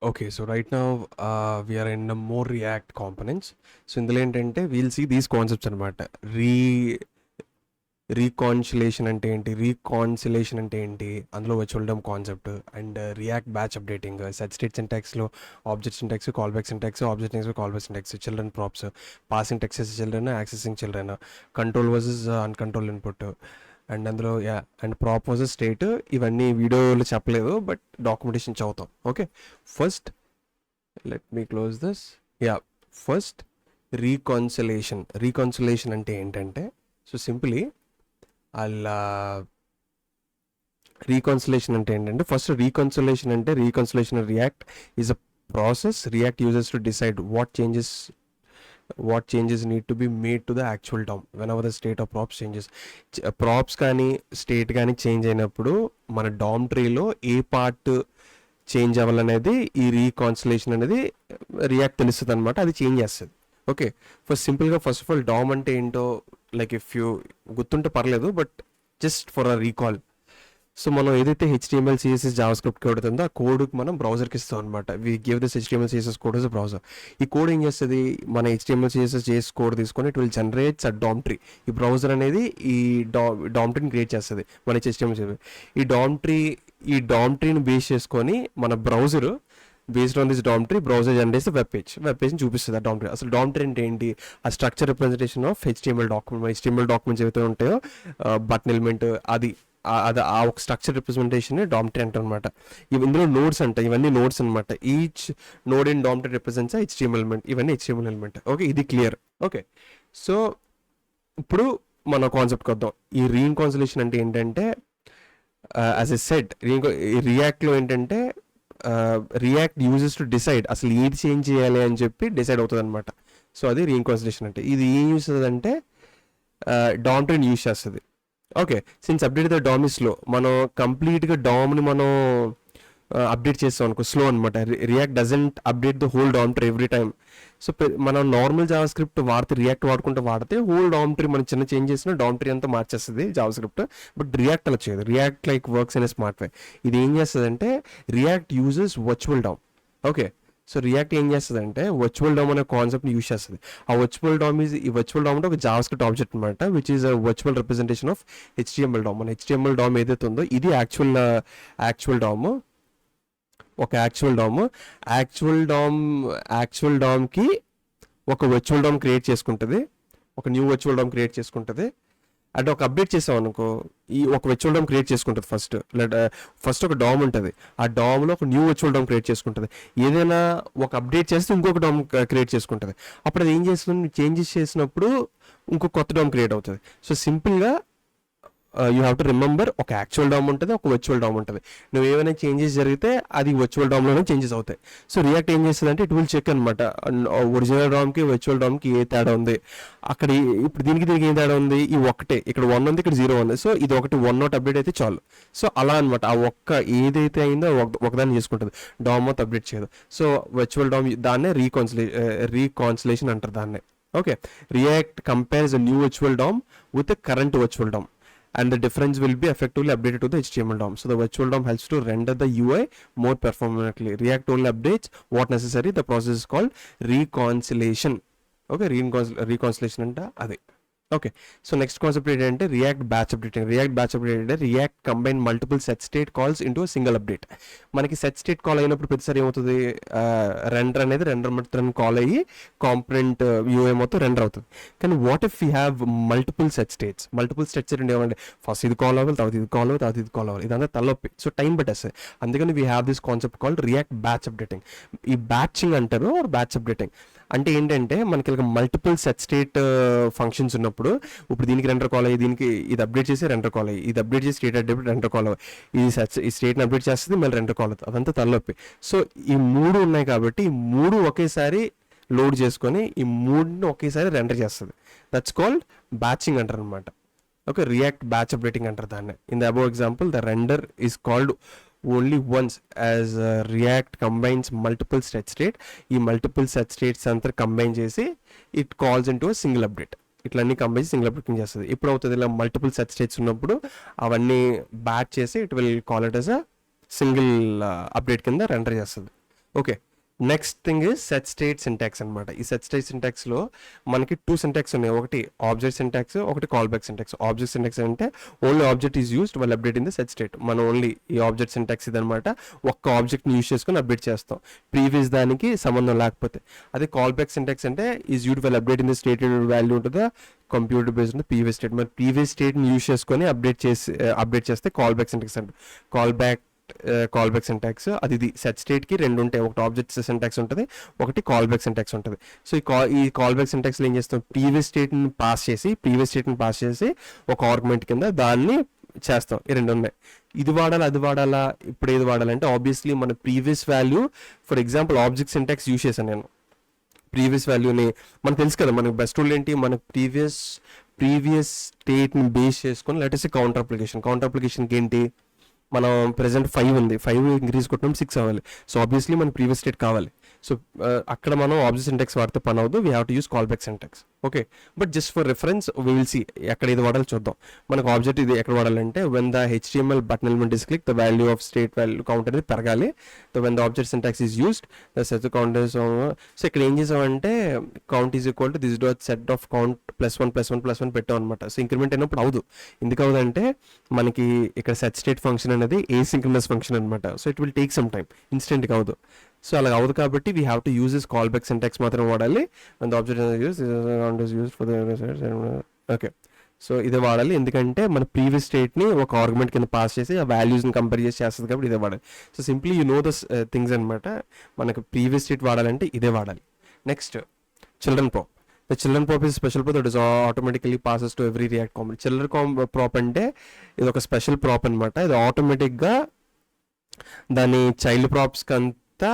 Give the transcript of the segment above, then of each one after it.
Okay, so right now we are in a more React components. So ఇందులో ఏంటంటే we'll see these concepts అనమాట. Reconciliation అంటే ఏంటి, reconciliation అంటే ఏంటి, అందులో virtual DOM concept and React batch updating, set state సింటాక్స్లో object syntax, call back syntax, object syntax, call back syntax, children props, passing texts children, accessing children, control versus uncontrol input, and అందులో and prop versus state. ఇవన్నీ వీడియోలో చెప్పలేదు but documentation చదువుతాం. Okay, first let me close this. First reconciliation అంటే ఏంటంటే, so simply అలా reconciliation అంటే ఏంటంటే, first reconciliation React is a process React users to decide what changes need to be made to the actual DOM whenever the state of props changes. Props కానీ state కానీ change అయినప్పుడు మన DOM ట్రీలో ఏ part change అవ్వాలనేది ఈ reconciliation అనేది react తెలుస్తుంది అనమాట, అది చేంజ్ చేస్తుంది. ఓకే, సింపుల్గా ఫస్ట్ ఆఫ్ ఆల్ డామ్ అంటే ఏంటో లైక్ ఇఫ్ యూ గుర్తుంటే పర్లేదు, but just for a recall. So మనం ఏదైతే HTML CSS జావాస్క్రిప్ట్ కోడ్ ఉందో ఆ కోడ్కి మనం బ్రౌజర్కి ఇస్తాం అనమాట. We give this HTML CSS code is browser. ఈ కోడ్ ఏం చేస్తుంది, మన HTML CSS కోడ్ తీసుకొని it will generates a damn tree. ఈ బ్రౌజర్ అనేది ఈ డామ్ ట్రీని క్రియేట్ చేస్తుంది మన HTML CSS. ఈ డామ్ ట్రీని బేస్ చేసుకొని మన browser based on this DOM tree browser generates web పేజ్ని చూపిస్తుంది. ఆ డామ్ ట్రీ అసలు డామ్ ట్రీ అంటే ఏంటి, ఆ structure representation of HTML documents ఏవైతే ఉంటాయో బటన్ ఎలిమెంట్ అది ఆ ఒక స్ట్రక్చర్ రిప్రజెంటేషన్ డామ్ ట్రీ అంటారు అనమాట. ఇందులో నోడ్స్ అంటాయి, ఇవన్నీ నోడ్స్ అనమాట. Each node in DOM tree represents HTML element, ఇవన్నీ HTML ఎలిమెంట్. ఓకే, ఇది క్లియర్. ఓకే, సో ఇప్పుడు మన కాన్సెప్ట్కి వద్దాం. ఈ రీకాన్సిలేషన్ అంటే ఏంటంటే, యాజ్ ఎ సెట్ రియాక్ట్లో ఏంటంటే రియాక్ట్ యూజెస్ టు డిసైడ్ అసలు ఏది చేంజ్ చేయాలి అని చెప్పి డిసైడ్ అవుతుంది అనమాట. సో అది రీకాన్సిలేషన్ అంటే. ఇది ఏం యూస్ అవుతుంది అంటే డామ్ ట్రీని యూజ్ చేస్తుంది. Okay, since update the DOM is slow, మనం కంప్లీట్గా డామ్ని మనం అప్డేట్ చేస్తాం అనుకో స్లో అనమాట. React doesn't update the whole DOM tree every time. So మనం నార్మల్ జావా స్క్రిప్ట్ రియాక్ట్ వాడితే హోల్ డామ్ ట్రీ మనం చిన్న చేంజ్ చేసిన డామ్ ట్రీ అంతా మార్చేస్తుంది జావా స్క్రిప్ట్. బట్ రియాక్ట్ అలా చేయదు. React like works in a smart way. ఇది ఏం చేస్తుంది అంటే React uses virtual DOM. Okay, so React ఏం చేస్తుంది అంటే వర్చువల్ డామ్ అనే కాన్సెప్ట్ని యూజ్ చేస్తుంది. ఈ వర్చువల్ డామ్ అంటే ఒక జావా స్క్రిప్ట్ ఆబ్జెక్ట్ అనమాట, which is a virtual representation of HTML DOM. మన HTML డామ్ ఏదైతే ఉందో ఇది యాక్చువల్ డామ్. ఒక యాక్చువల్ డామ్కి ఒక వర్చువల్ డామ్ క్రియేట్ చేసుకుంటుంది, ఒక న్యూ వర్చువల్ డామ్ క్రియేట్ చేసుకుంటుంది. అంటే ఒక అప్డేట్ చేసాం అనుకో, ఈ ఒక వర్చువల్ డామ్ క్రియేట్ చేసుకుంటుంది. ఫస్ట్ ఒక డామ్ ఉంటుంది, ఆ డామ్లో ఒక న్యూ వర్చువల్ డామ్ క్రియేట్ చేసుకుంటుంది. ఏదైనా ఒక అప్డేట్ చేస్తే ఇంకొక డామ్ క్రియేట్ చేసుకుంటుంది. అప్పుడు అది ఏం చేస్తుంది, చేంజెస్ చేసినప్పుడు ఇంకో కొత్త డామ్ క్రియేట్ అవుతుంది. సో సింపుల్గా యూ హ్యావ్ టు రిమెంబర్, ఒక యాక్చువల్ డామ్ ఉంటుంది, ఒక వర్చువల్ డామ్ ఉంటుంది. నువ్వు ఏమైనా చేంజెస్ జరిగితే అది వర్చువల్ డామ్లోనే చేంజెస్ అవుతాయి. సో రియాక్ట్ ఏం చేస్తుంది అంటే ఇట్ విల్ చెక్ అనమాట ఒరిజినల్ డామ్కి వర్చువల్ డామ్కి ఏ తేడా ఉంది, అక్కడ ఇప్పుడు దీనికి ఏం తేడా ఉంది, ఈ ఒకటే ఇక్కడ 1 ఉంది, ఇక్కడ 0 ఉంది. సో ఇది ఒకటి 1 నాట్ అప్డేట్ అయితే చాలు. సో అలా అనమాట, ఆ ఒక్క ఏదైతే అయిందో ఒకదాన్ని చేసుకుంటుంది, డామ్ మొత్తం అప్డేట్ చేయదు. సో వర్చువల్ డామ్ దాన్నే రీకాన్సిలేషన్ అంటారు దాన్నే. Okay, React compares a new virtual DOM with current virtual DOM, and the difference will be effectively updated to the HTML DOM. So the virtual DOM helps to render the UI more performantly. React only updates what necessary. The process is called reconciliation. Okay, reconciliation anta adi. Okay, so next concept ఏంటంటే react batch updating. అంటే react combine multiple set state calls into single update. మనకి set state call అయినప్పుడు ప్రతిసారి ఏమవుతుంది, render మొత్తం call అయ్యి component UI మొత్తం render అవుతుంది. కానీ what if you have multiple set states ఏమంటే ఫస్ట్ ఇది కాల్ అవ్వాలి, తర్వాత ఇది కాల్ అవ్వాలి, తర్వాత ఇది కాల్ అవ్వాలి, ఇదంతా తలొప్పి. సో టైం పట్టేస్తుంది. అందుకని we have this concept called react batch updating. ఈ బ్యాచింగ్ అంటారు బ్యాచ్ అప్డేటింగ్. అంటే ఏంటంటే మనకి మల్టిపుల్ సెట్ స్టేట్ ఫంక్షన్స్ ఉన్నప్పుడు, ఇప్పుడు దీనికి రెండర్ కాల్ అయ్యి, దీనికి ఇది అప్డేట్ చేసి రెండర్ కాల్ అయ్యి, ఇది అప్డేట్ చేసి స్టేట్ అప్డేట్ రెండర్ కాల్ అవ్వాలి, ఈ స్టేట్ని అప్డేట్ చేస్తుంది మళ్ళీ రెండర్ కాల్ అవుతుంది, అదంతా తలనొప్పి. సో ఈ 3 ఉన్నాయి కాబట్టి ఈ 3 ఒకేసారి లోడ్ చేసుకొని ఈ 3ని ఒకేసారి రెండర్ చేస్తుంది. దట్స్ కాల్డ్ బ్యాచింగ్ అంటారు అనమాట. ఓకే, రియాక్ట్ బ్యాచ్ అప్డేటింగ్ అంటారు దాన్ని. In the above example the render is called only once as React combines multiple set state. ఈ మల్టిపుల్ సెట్ స్టేట్స్ అంతా కంబైన్ చేసి it calls into single update. ఇట్లన్నీ combine single updating చేస్తుంది. ఇప్పుడు అవుతుంది ఇలా మల్టిపుల్ సెట్ స్టేట్స్ ఉన్నప్పుడు అవన్నీ బ్యాచ్ చేసి it will call it as a single update కింద రెండర్ చేస్తుంది. Okay, next thing is set state syntax అనమాట. ఈ సెట్ స్టేట్ సింటాక్స్లో మనకి 2 సింటాక్స్ ఉన్నాయి, ఒకటి ఆబ్జెక్ట్ సింటాక్స్, ఒకటి call back syntax. Object syntax అంటే only object is used while update in the set state. మనం ఓన్లీ ఈ ఆబ్జెక్ట్ సింటాక్స్ ఇదనమాట, ఒక్క ఆబ్జెక్ట్ని యూస్ చేసుకొని అప్డేట్ చేస్తాం ప్రీవియస్ దానికి సంబంధం లేకపోతే. అదే కాల్ బ్యాక్ సింటాక్స్ అంటే is used while update in the state value ఉంటుందా కంప్యూటర్ బేస్డ్ ఉంది ప్రీవియస్ స్టేట్. మరి ప్రీవియస్ స్టేట్ని యూస్ చేసుకొని అప్డేట్ చేస్తే కాల్ బ్యాక్ సింటాక్స్ అంటారు. కాల్ బ్యాక్ సింటాక్స్ అది ఇది సెట్ స్టేట్కి 2 ఉంటాయి, ఒకటి ఆబ్జెక్ట్ సింటాక్స్ ఉంటుంది, ఒకటి కాల్ బ్యాక్ సింటాక్స్ ఉంటుంది. సో ఈ కాల్ బ్యాక్ సింటాక్స్లో ఏం చేస్తాం, ప్రీవియస్ స్టేట్ని పాస్ చేసి ఒక ఆర్గ్యుమెంట్ కింద దాన్ని చేస్తాం. ఈ 2 ఉన్నాయి. ఇది వాడాలా అది వాడాలా, ఇప్పుడు ఏది వాడాలంటే ఆబ్వియస్లీ మన previous value, for example object syntax use చేశాను నేను. ప్రీవియస్ వాల్యూని మనకు తెలుసు కదా, మనకు బెస్ట్ రూల్ ఏంటి, మనకు ప్రీవియస్ స్టేట్ని బేస్ చేసుకొని లెటెస్ట్ కౌంటర్ అప్లికేషన్కి ఏంటి, మనం ప్రెసెంట్ 5 ఉంది, 5 ఇంక్రీజ్ కొట్టినప్పుడు 6 అవ్వాలి. సో ఆబ్వియస్లీ మన ప్రీవియస్ స్టేట్ కావాలి. సో అక్కడ మనం ఆబ్జెక్ట్ సింటాక్స్ వాడితే పని అవ్వదు, we have to use call back syntax. Okay, but just for reference we will see ఎక్కడ ఇది వాడాలి చూద్దాం. మనకు ఆబ్జెక్ట్ ఇది ఎక్కడ వాడాలంటే when the HTML button element is click the value of state value count అనేది పెరగాలి. So when the object syntax is used the set count. So ఇక్కడ ఏం చేసామంటే count is equal to this dot set of count +1 పెట్టాం అనమాట. So increment అయినప్పుడు అవదు. ఎందుకు అవదంటే మనకి ఇక్కడ సెట్ స్టేట్ ఫంక్షన్ అనేది ఏసింక్రనస్ ఫంక్షన్ అనమాట. So it will take some time, ఇన్స్టెంట్గా అవదు. సో అలా అవదు కాబట్టి we have to use this call back syntax మాత్రం వాడాలి. And object use for okay, so ఇదే వాడాలి, ఎందుకంటే మన ప్రీవియస్ స్టేట్ని ఒక ఆర్గ్యుమెంట్ కింద పాస్ చేసి ఆ వాల్యూస్ని కంపేర్ చేసి చేస్తుంది కాబట్టి ఇదే వాడాలి. So simply you know the things అనమాట. మనకు ప్రీవియస్ స్టేట్ వాడాలంటే ఇదే వాడాలి. Next children prop. The children prop is special prop that is automatically passes to every React component. Children prop అంటే ఇది ఒక స్పెషల్ ప్రాప్ అనమాట. ఇది ఆటోమేటిక్గా దాని చైల్డ్ ప్రాప్స్కి అంతా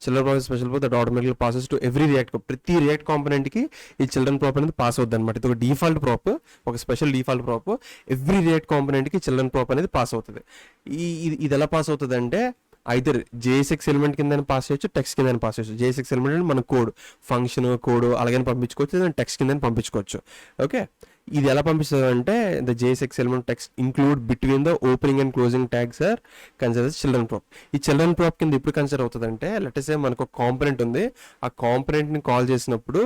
చిల్డ్రన్ ప్రాప్ స్పెషల్ ప్రాప్ దట్ ఆటోమేటిక్గా పాసెస్ టు ఎవ్రీ ప్రతి రియాక్ట్ కాంపోనెంట్కి ఈ చిల్డ్రన్ ప్రాప్ అనేది పాస్ అవుతుంది అనమాట. ఇది ఒక డిఫాల్ట్ ప్రాప్, ఒక special default prop. Every React కాంపోనెంట్కి చిల్డ్రన్ ప్రాప్ అనేది పాస్ అవుతుంది. ఇది ఎలా పాస్ అవుతుంది అంటే ఐదర్ JSX ఎలిమెంట్ కింద పాస్ చేయొచ్చు, టెక్స్ట్ కింద పాస్ చేయొచ్చు. JSX ఎలిమెంట్ అంటే మన కోడ్, ఫంక్షన్ కోడ్ అలాగే పంపించుకోవచ్చు, లేదా టెక్స్ట్ కింద పంపించుకోవచ్చు. ఓకే, ఇది ఎలా పంపిస్తుంది అంటే the JSX element text include between the opening and closing tags are consider children prop. ఈ చిల్డ్రన్ ప్రాప్ కింద ఎప్పుడు కన్సిడర్ అవుతుంది అంటే లెట్స్ సే మనకు ఒక కాంపోనెంట్ ఉంది, ఆ కాంపోనెంట్ని కాల్ చేసినప్పుడు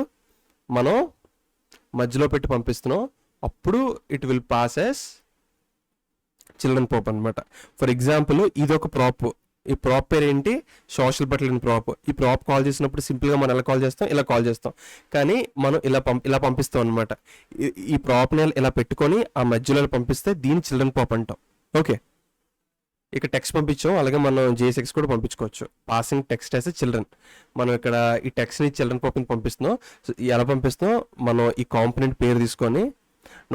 మనం మధ్యలో పెట్టి పంపిస్తున్నాం, అప్పుడు it will pass as children prop అనమాట. ఫర్ ఎగ్జాంపుల్ ఇది ఒక ప్రాప్, ఈ ప్రాప్ పేరు ఏంటి, సోషల్ బటన్ ప్రాప్. ఈ ప్రాప్ కాల్ చేసినప్పుడు సింపుల్గా మనం ఎలా కాల్ చేస్తాం, ఇలా కాల్ చేస్తాం, కానీ మనం ఇలా పంపిస్తాం అనమాట. ఈ ప్రాప్ని ఇలా పెట్టుకొని ఆ మధ్యలో పంపిస్తే దీన్ని చిల్డ్రన్ ప్రాప్ అంటాం. ఓకే, ఇక్కడ టెక్స్ట్ పంపించాం, అలాగే మనం JSX కూడా పంపించుకోవచ్చు. Passing text as children. మనం ఇక్కడ ఈ టెక్స్ట్ని చిల్డ్రన్ ప్రాప్ని పంపిస్తున్నాం. సో ఎలా పంపిస్తున్నాం, మనం ఈ కాంపోనెంట్ పేరు తీసుకొని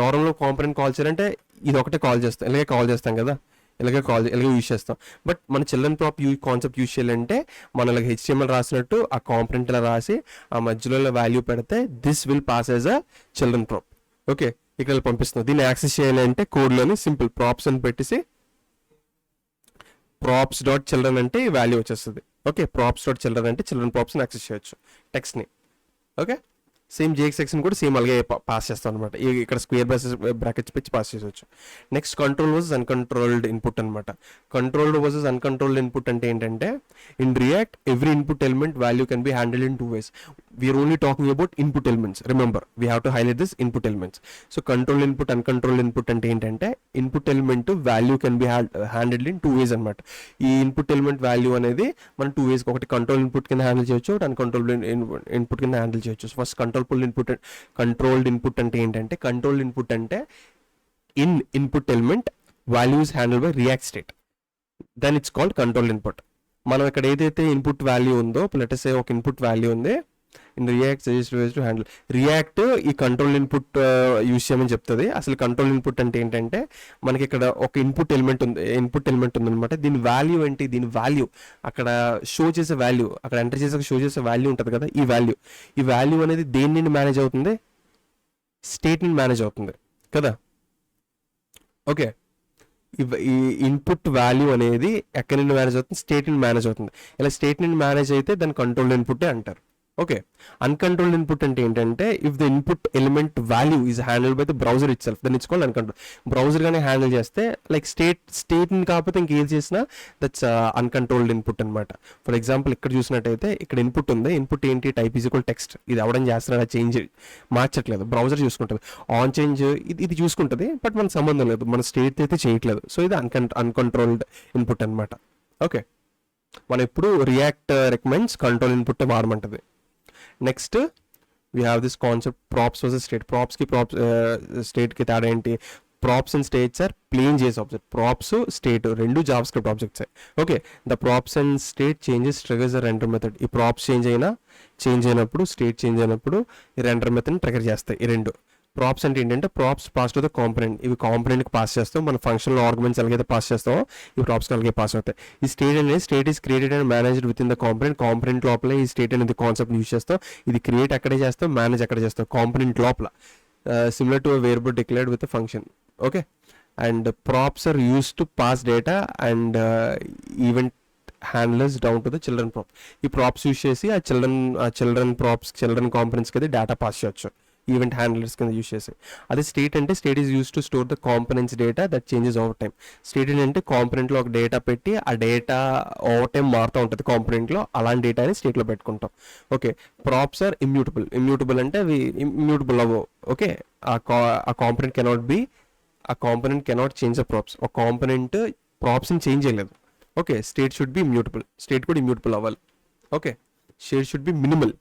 నార్మల్గా కాంపోనెంట్ కాల్ చేయాలంటే ఇది ఒకటే కాల్ చేస్తాం, ఇలాగే కాల్ చేస్తాం కదా, ఇలాగే యూజ్ చేస్తాం. బట్ మన చిల్డ్రన్ ప్రాప్ కాన్సెప్ట్ యూజ్ చేయాలంటే మనం ఇలాగ HTML రాసినట్టు ఆ కాంపోనెంట్ ఇలా రాసి ఆ మధ్యలో వాల్యూ పెడితే this will pass as a children prop. Okay, ఇక్కడ పంపిస్తున్నాం. దీన్ని యాక్సెస్ చేయాలి అంటే కోడ్లోని సింపుల్ ప్రాప్స్ అని పెట్టేసి props.children అంటే ఈ వాల్యూ వచ్చేస్తుంది. ఓకే, props.children అంటే చిల్డ్రన్ ప్రాప్స్ని యాక్సెస్ చేయొచ్చు టెక్స్ట్ని. ఓకే, సేమ్ JSX కూడా సేమ్ అలాగే పాస్ చేస్తాం అనమాట. ఇక్కడ స్క్వేర్ బ్రాకెట్స్ పెట్టి పాస్ చేసవచ్చు. Next control versus uncontrolled input అనమాట. కంట్రోల్డ్ వర్సెస్ అన్కంట్రోల్డ్ ఇన్పుట్ అంటే ఏంటంటే in React every input element value can be handled in 2 ways. We are only talking about input elements. Remember we have to highlight this input elements. So control input uncontrolled input అంటే ఏంటంటే input element value can be handled in 2 ways అనమాట. ఈ input element value అనేది మనం 2 ways, ఒకటి control input కింద handle చేయొచ్చు, uncontrolled input కింద హ్యాండిల్ చేయొచ్చు. ఫస్ట్ కంట్రోల్డ్ ఇన్పుట్ అంటే ఏంటంటే కంట్రోల్డ్ ఇన్పుట్ అంటే input element values handle by React state, then it's called controlled input. మనం ఇక్కడ ఏదైతే ఇన్పుట్ వాల్యూ ఉందో, లెట్స్ సే ఒక ఇన్పుట్ వాల్యూ ఉంది in React suggest to handle. React ఈ కంట్రోల్ ఇన్పుట్ యూజ్ చేయమని చెప్తుంది. అసలు కంట్రోల్ ఇన్పుట్ అంటే ఏంటంటే మనకి ఇక్కడ ఒక ఇన్పుట్ ఎలిమెంట్ ఉందన్నమాట. దీని వాల్యూ ఏంటి, దీని వాల్యూ అక్కడ షో చేసే వాల్యూ, అక్కడ ఎంటర్ చేసే షో చేసే వాల్యూ ఉంటుంది కదా, ఈ వాల్యూ అనేది దేని నుండి మేనేజ్ అవుతుంది, స్టేట్ నుండి మేనేజ్ అవుతుంది కదా. ఓకే, ఈ ఇన్పుట్ వాల్యూ అనేది ఎక్కడి నుండి మేనేజ్ అవుతుంది, స్టేట్ నుండి మేనేజ్ అవుతుంది. ఇలా స్టేట్ నుండి మేనేజ్ అయితే దాన్ని కంట్రోల్ ఇన్పుట్ అంటారు. ఓకే, అన్కంట్రోల్డ్ ఇన్పుట్ అంటే ఏంటంటే if the input element value is handled by the browser itself, then it's called uncontrolled. Browser గానే హ్యాండిల్ చేస్తే లైక్ స్టేట్ని కాకపోతే ఇంకేం చేసినా దట్స్ అన్కంట్రోల్డ్ ఇన్పుట్ అనమాట. ఫర్ ఎగ్జాంపుల్ ఇక్కడ చూసినట్టయితే ఇక్కడ ఇన్పుట్ ఉంది, ఇన్పుట్ ఏంటి, టైప్ ఈజ్ ఈక్వల్ టెక్స్ట్, ఇది అవడం చేస్తున్నాడు, చేంజ్ మార్చట్లేదు, బ్రౌజర్ చూసుకుంటుంది. ఆన్ చేంజ్ ఇది చూసుకుంటుంది, బట్ మనకు సంబంధం లేదు, మన స్టేట్ అయితే చేయట్లేదు. సో ఇది అన్కంట్రోల్డ్ ఇన్పుట్ అనమాట. ఓకే, మనం ఎప్పుడు రియాక్ట్ రికమెండ్స్ కంట్రోల్ ఇన్పుట్ వాడమంటది. Next we have this concept props versus state. ప్రాప్స్కి స్టేట్కి తేడా ఏంటి? Props and states are plain JS object. Props state రెండు JavaScript objects. Okay, the props and state changes triggers the render method. ఈ props change అయినప్పుడు state change అయినప్పుడు ఈ render మెథడ్ని trigger చేస్తాయి ఈ రెండు. ప్రాప్స్ అంటే ఏంటంటే props pass to the component, ఇవి కాంపనెంట్కి పాస్ చేస్తాం, మన ఫంక్షనల్ ఆర్గ్యుమెంట్స్ ఎలాగైతే పాస్ చేస్తామో ఈ ప్రాప్స్కి అలాగే పాస్ అవుతాయి. ఈ స్టేట్ అనేది state is created and managed within the component లోపల ఈ స్టేట్ అనేది కాన్సెప్ట్ యూజ్ చేస్తాం. ఇది క్రియేట్ అక్కడే చేస్తాం, మేనేజ్ అక్కడే చేస్తాం, కాంపనెంట్ లోపల, similar to variable declared with function. Okay, and props are used to pass data and event handlers down to the children prop. ఈ ప్రాప్స్ యూస్ చేసి ఆ చిల్డ్రన్ కాంపనెంట్స్కి అయితే డేటా పాస్ చేయొచ్చు, ఈవెంట్ హ్యాండ్లర్స్ కింద యూస్ చేసి. అదే స్టేట్ అంటే state is used to store the components data that changes over time. State ఏంటంటే కాంపనెంట్లో ఒక డేటా పెట్టి ఆ డేటా ఓవర్ టైం మారుతూ ఉంటుంది కాంపనెంట్లో, అలాంటి డేటాని స్టేట్లో పెట్టుకుంటాం. ఓకే, ప్రాప్స్ ఆర్ ఇమ్యూటబుల్ అంటే అవి ఇమ్యూటబుల్ అవ్వవు. ఓకే, ఆ component cannot change the props. ఒక కాంపనెంట్ ప్రాప్స్ని చేంజ్ చేయలేదు. Okay, state should be immutable, state కూడా ఇమ్యూటబుల్ అవ్వాలి. Okay, state should be minimal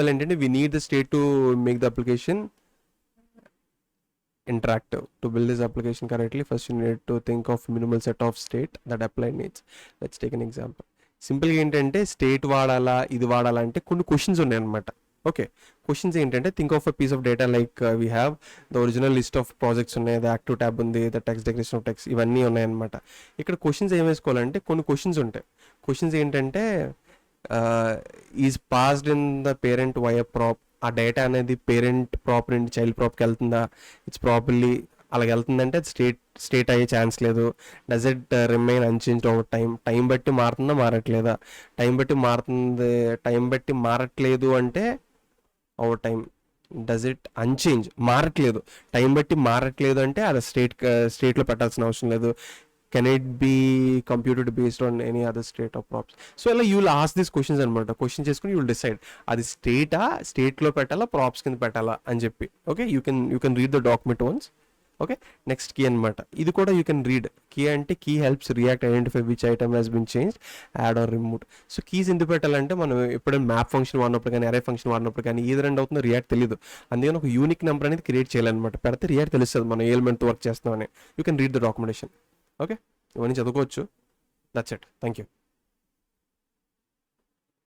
ఏంటంటే we need the state to make the application interactive. To build this application correctly, first you need to think of minimal set of state that apply needs. Let's take an example. సింపుల్గా ఏంటంటే state వాడాలా ఇది వాడాలా అంటే కొన్ని questions ఉన్నాయి అనమాట. Okay, questions ఏంటంటే think of a piece of data like we have the original list of projects ఉన్నాయి, ద యాక్టివ్ ట్యాబ్ ఉంది, the text decoration of text, ఇవన్నీ ఉన్నాయన్నమాట. ఇక్కడ క్వశ్చన్స్ ఏం వేసుకోవాలంటే కొన్ని క్వశ్చన్స్ ఉంటాయి. క్వశ్చన్స్ ఏంటంటే is passed in the parent via prop. ఆ డేటా అనేది పేరెంట్ ప్రాప్ నుండి చైల్డ్ ప్రాప్కి వెళ్తుందా, ఇట్స్ ప్రాపర్లీ అలాగ వెళ్తుందంటే స్టేట్ అయ్యే ఛాన్స్ లేదు. Does it remain unchanged over time బట్టి మారుతుందా మారట్లేదా, టైం బట్టి మారట్లేదు అంటే over time. Does it unchange మారట్లేదు, టైం బట్టి మారట్లేదు అంటే అది స్టేట్లో పెట్టాల్సిన అవసరం లేదు. Can it be computed based on any other state of props. So ఇలా you will ask these questions అనమాట. క్వశ్చన్ చేసుకుని యూ విల్ డిసైడ్ అది స్టేట్లో పెట్టాలా ప్రాప్స్ కింద పెట్టాలా అని చెప్పి. Okay, you can read the document once. Okay, next key అనమాట. ఇది కూడా యూ కెన్ రీడ్. కీ అంటే key helps React identify which item has been change, add or remove. So keys ఎందుకు పెట్టాలంటే మనం ఎప్పుడైనా మ్యాప్ ఫంక్షన్ వాడినప్పుడు కానీ అరే ఫంక్షన్ వాడినప్పుడు కానీ ఏది రెండు అవుతుందో రియాక్ట్ తెలియదు, అందుకని ఒక యూనిక్ నెంబర్ అనేది క్రియేట్ చేయాలన్నమాట. పెడితే రియాక్ట్ తెలుస్తుంది మనం ఏ ఎలిమెంట్ వర్క్ చేస్తున్నామని. You can read the documentation. Okay, ఇవన్నీ చదువుకోవచ్చు. That's it. Thank you.